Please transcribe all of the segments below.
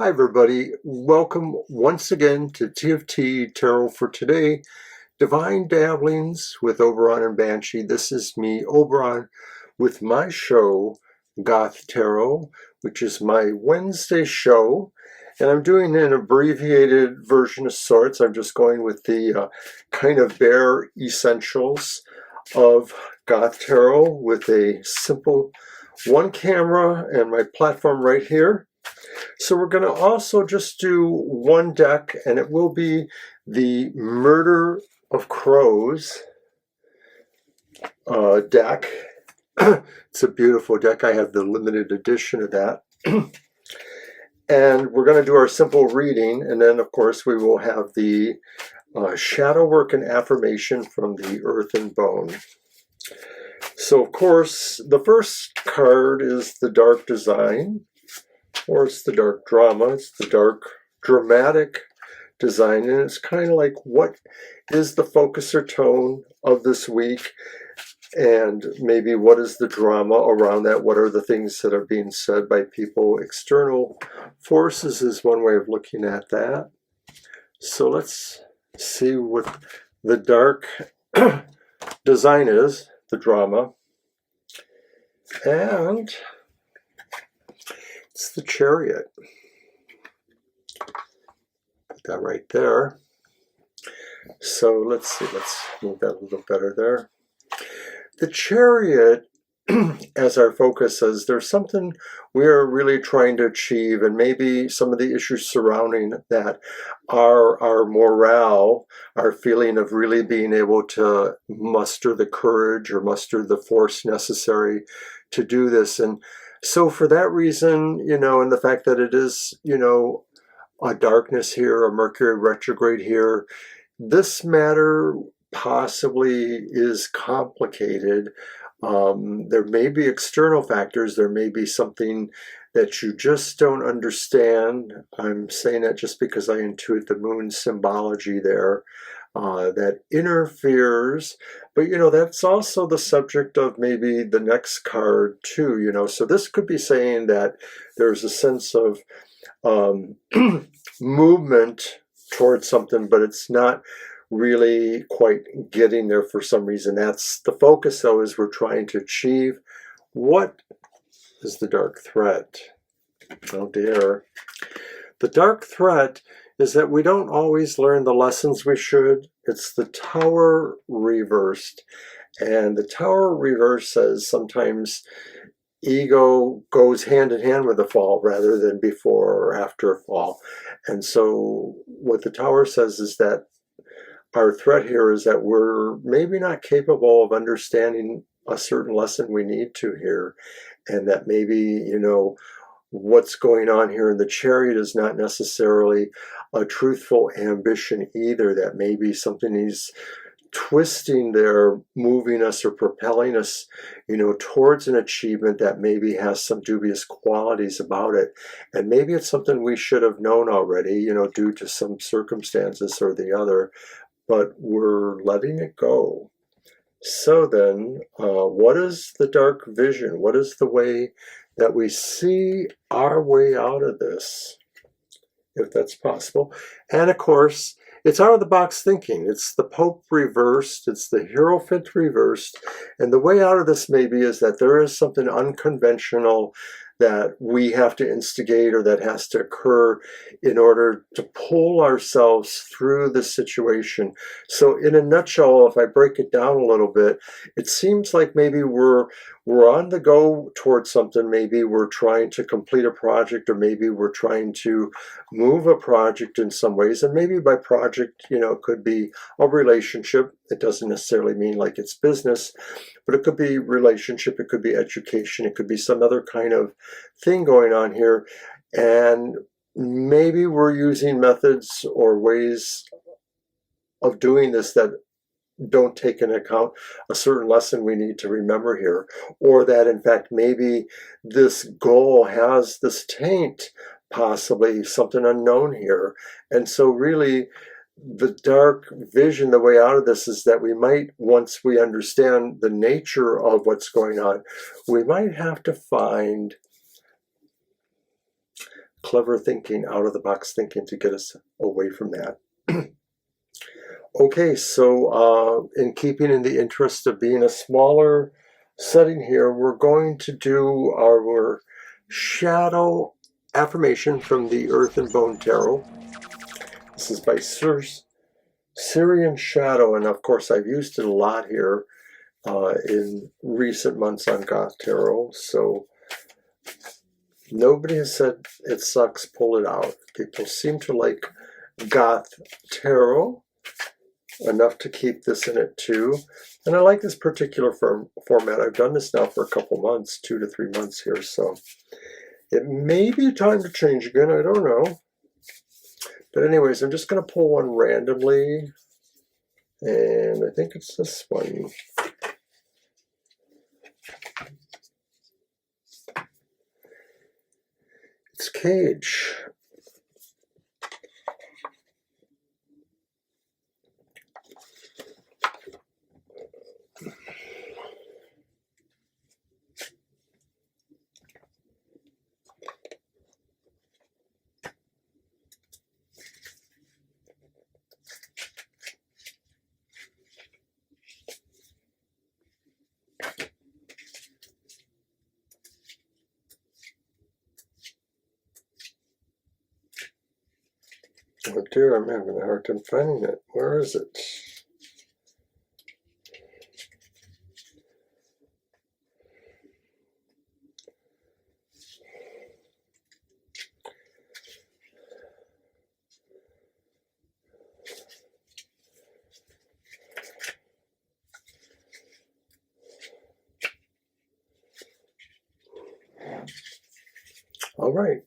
Hi everybody, welcome once again to TFT Tarot for today. Divine Dabblings with Oberon and Banshee. This is me, Oberon, with my show, Goth Tarot, which is my Wednesday show. And I'm doing an abbreviated version of sorts. I'm just going with the kind of bare essentials of Goth Tarot with a simple one camera and my platform right here. So we're going to also just do one deck, and it will be the Murder of Crows deck. It's a beautiful deck. I have the limited edition of that. And we're going to do our simple reading, and then of course we will have the shadow work and affirmation from the Earth and Bone. So of course the first card is the Dark Design. Or it's the dark drama, it's the dark dramatic design, and it's kind of like what is the focus or tone of this week, and maybe what is the drama around that, what are the things that are being said by people. External forces is one way of looking at that. So let's see what the dark design is, the drama, and it's the Chariot. Put that right there. So let's see, let's move that a little better there. The Chariot, as our focus says, there's something we are really trying to achieve, and maybe some of the issues surrounding that are our morale, our feeling of really being able to muster the courage or muster the force necessary to do this. And so for that reason, and the fact that it is, a darkness here, a Mercury retrograde here, this matter possibly is complicated. There may be external factors. There may be something that you just don't understand. I'm saying that just because I intuit the moon symbology there. That interferes, but that's also the subject of maybe the next card too. So this could be saying that there's a sense of movement towards something, but it's not really quite getting there for some reason. That's the focus, though, is we're trying to achieve. What is the dark threat? Oh dear. The dark threat is that we don't always learn the lessons we should. It's the Tower reversed. And the Tower reverse says sometimes ego goes hand in hand with a fall rather than before or after a fall. And so what the Tower says is that our threat here is that we're maybe not capable of understanding a certain lesson we need to here. And that maybe, what's going on here in the Chariot is not necessarily a truthful ambition either. That maybe something is twisting there, moving us or propelling us, towards an achievement that maybe has some dubious qualities about it. And maybe it's something we should have known already, due to some circumstances or the other, but we're letting it go. So then, what is the dark vision? What is the way that we see our way out of this, if that's possible? And of course, it's out-of-the-box thinking. It's the Pope reversed. It's the Hierophant reversed. And the way out of this maybe is that there is something unconventional that we have to instigate or that has to occur in order to pull ourselves through the situation. So in a nutshell, if I break it down a little bit, it seems like maybe we're on the go towards something. Maybe we're trying to complete a project, or maybe we're trying to move a project in some ways. And maybe by project, it could be a relationship. It doesn't necessarily mean like it's business, but it could be relationship, it could be education, it could be some other kind of thing going on here. And maybe we're using methods or ways of doing this that don't take into account a certain lesson we need to remember here, or that in fact maybe this goal has this taint, possibly something unknown here. And so really the dark vision, the way out of this is that we might, once we understand the nature of what's going on, we might have to find clever thinking, out-of-the-box thinking to get us away from that. Okay, so in keeping in the interest of being a smaller setting here, we're going to do our shadow affirmation from the Earth and Bone Tarot. This is by Syrian Shadow, and of course I've used it a lot here in recent months on Goth Tarot, so nobody has said it sucks, pull it out. People seem to like Goth Tarot enough to keep this in it too. And I like this particular format. I've done this now for a couple months, 2 to 3 months here, so it may be time to change again, I don't know. But anyways, I'm just going to pull one randomly, and I think it's this one. It's Cage. Oh dear, I'm having a hard time finding it. Where is it? All right.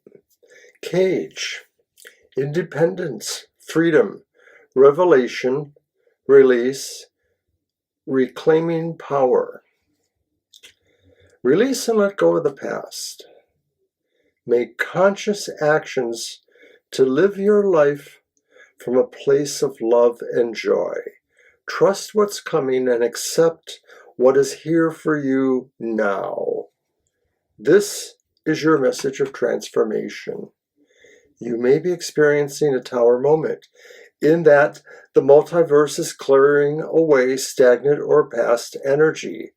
Cage. Independence, freedom, revelation, release, reclaiming power. Release and let go of the past. Make conscious actions to live your life from a place of love and joy. Trust what's coming and accept what is here for you now. This is your message of transformation. You may be experiencing a tower moment in that the multiverse is clearing away stagnant or past energy.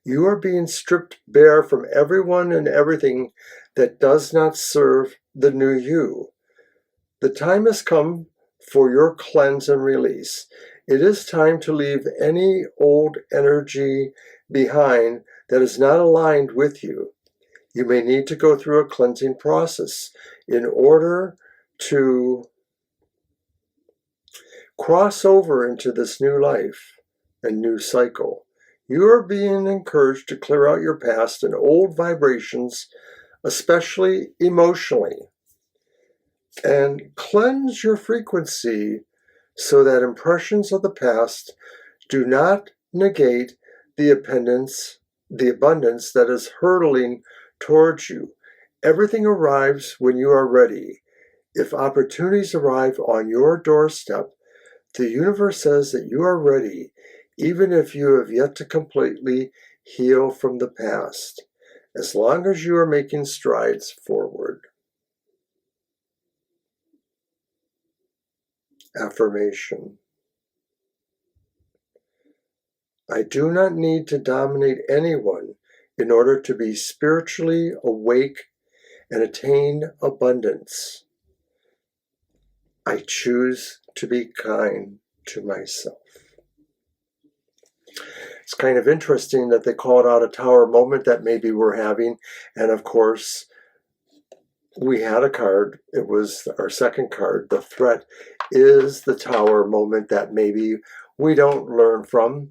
You are being stripped bare from everyone and everything that does not serve the new you. The time has come for your cleanse and release. It is time to leave any old energy behind that is not aligned with you. You may need to go through a cleansing process in order to cross over into this new life and new cycle. You are being encouraged to clear out your past and old vibrations, especially emotionally, and cleanse your frequency so that impressions of the past do not negate the abundance that is hurtling towards you. Everything arrives when you are ready. If opportunities arrive on your doorstep, the universe says that you are ready, even if you have yet to completely heal from the past, as long as you are making strides forward. Affirmation. I do not need to dominate anyone in order to be spiritually awake and attain abundance. I choose to be kind to myself. It's kind of interesting that they called out a tower moment that maybe we're having, and of course we had a card. It was our second card. The threat is the tower moment that maybe we don't learn from.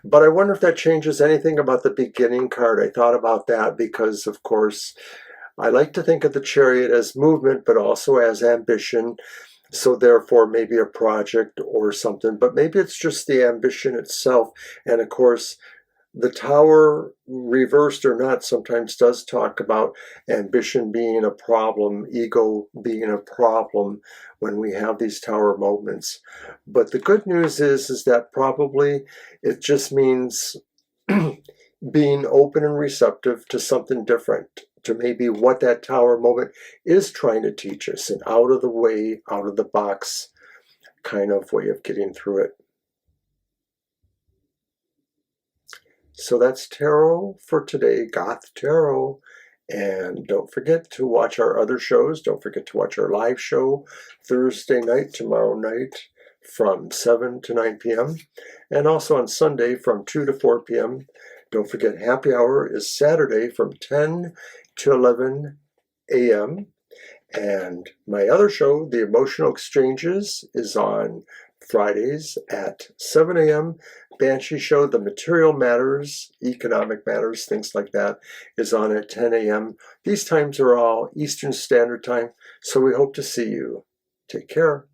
But I wonder if that changes anything about the beginning card. I thought about that because, of course, I like to think of the Chariot as movement, but also as ambition. So therefore, maybe a project or something. But maybe it's just the ambition itself. And of course, the Tower, reversed or not, sometimes does talk about ambition being a problem, ego being a problem when we have these Tower moments. But the good news is that probably it just means being open and receptive to something different, to maybe what that Tower moment is trying to teach us, an out of the way, out of the box kind of way of getting through it. So that's tarot for today, Goth Tarot. And don't forget to watch our other shows. Don't forget to watch our live show Thursday night, tomorrow night from 7 to 9 p.m. And also on Sunday from 2 to 4 p.m. Don't forget happy hour is Saturday from 10 to 11 a.m. And my other show, The Emotional Exchanges, is on Fridays at 7 a.m. Banshee show, The Material Matters, Economic Matters, things like that, is on at 10 a.m. These times are all Eastern Standard Time, so we hope to see you. Take care.